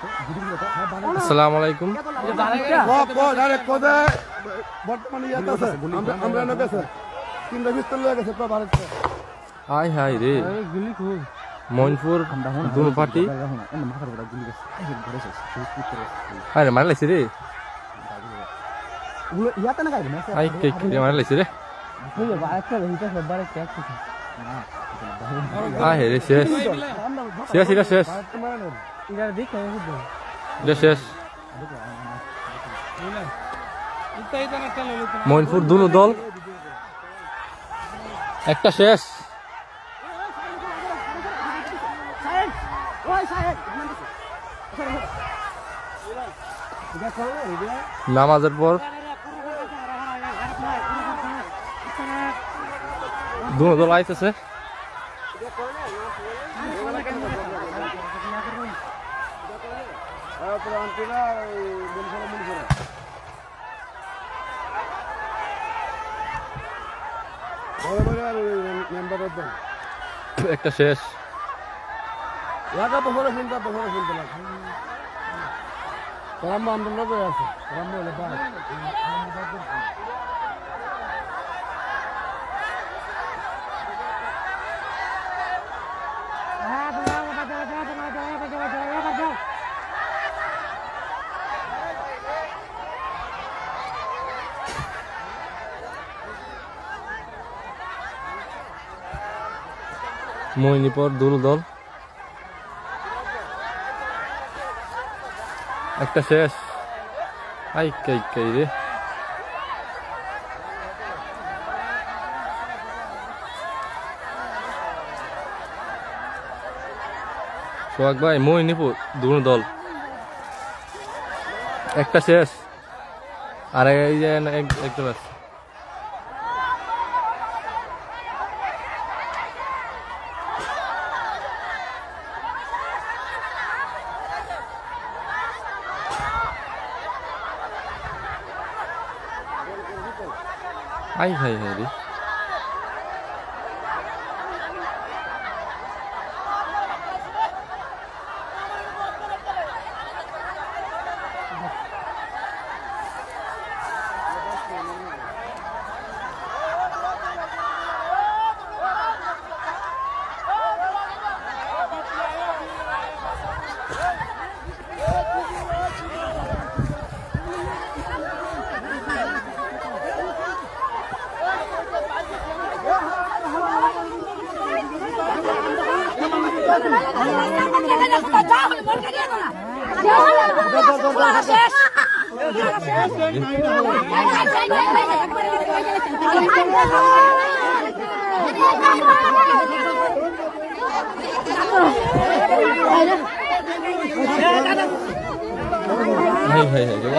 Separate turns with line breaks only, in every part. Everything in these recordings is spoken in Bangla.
আসসালামু আলাইকুম। হাই হাই রে মইনপুর দুনো পার্টি আরে মার লাইছে রে আই কেক মার লাইছে রে আয় রে শেষ শেষ এটা শেষ এটা শেষ মইনপুর দুনো দল একটা শেষ নামাজের পর দুনো দল আইতেছে একটা শেষ মইনিপুর দুনো দল একটা শেষ আই কাই কাই রে সোহাগ ভাই মইনিপুর দুনো দল একটা শেষ আর এই যে একটা ব্যাস আই হাই হাই রে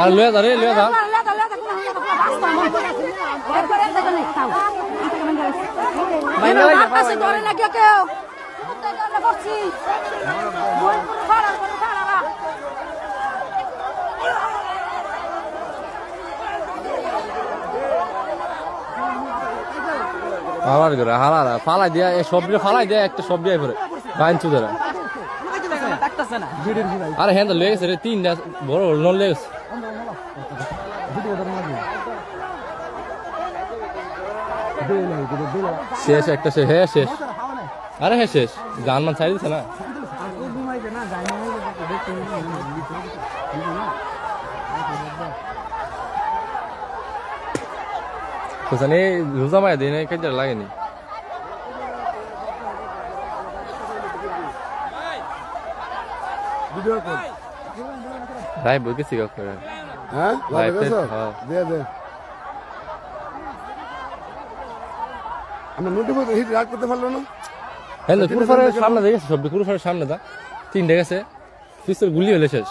আর লয়ে যা রে লয়ে যা আমার ঘরে হারা ফালাই দিয়া এই সবজি ফালাই দিয়া একটা সবজি আই পরে গাইন চুদারা আরে হ্যাঁ তো লেগেছে রে তিনটা বড় বড় নল লেগেছে শেষ একটা শেষ হ্যাঁ শেষ আরে হ্যাঁ শেষ গান মান ছাড়ি দিচ্ছে না কোথানে রোজা মায়া দিনে কেটে লাগেনি রাই বই গেছি করে হ্যাঁ দে দে আমরা নোটি বই হিট রাত করতে পারলো না হ্যাঁ কুরফারের সামনে দেখেছে সব কুরফারের সামনে দা তিনটে গেছে পিস্তল গুলি হলে শেষ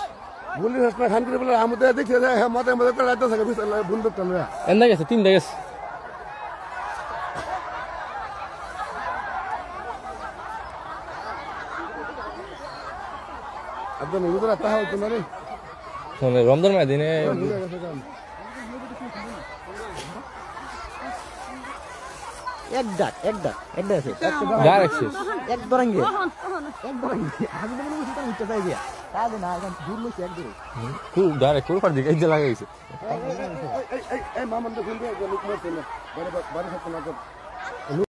গুলি শেষ না খান করে বলে আমাদের দেখছে হ্যাঁ মাথায় মধ্যে একটা রাত থাকে পিস্তল ভুল করতে না এন্ডা গেছে তিনটে গেছে একদম উদর আতা হয় তোমারে ফোনে রমজান মাস দিনে এক ডাক আছে এক দরাঙ্গে হাজি বলে উঠতে চাই দিয়া
কাজে না এখন দূর লইছে একদম
খুব ডাইরেক্ট কুরফার দিকে এই যে লাগাইছে
এই মামন তো ফোন দিয়ে লোক মারছে না বাড়ি বাড়ি থাকতে না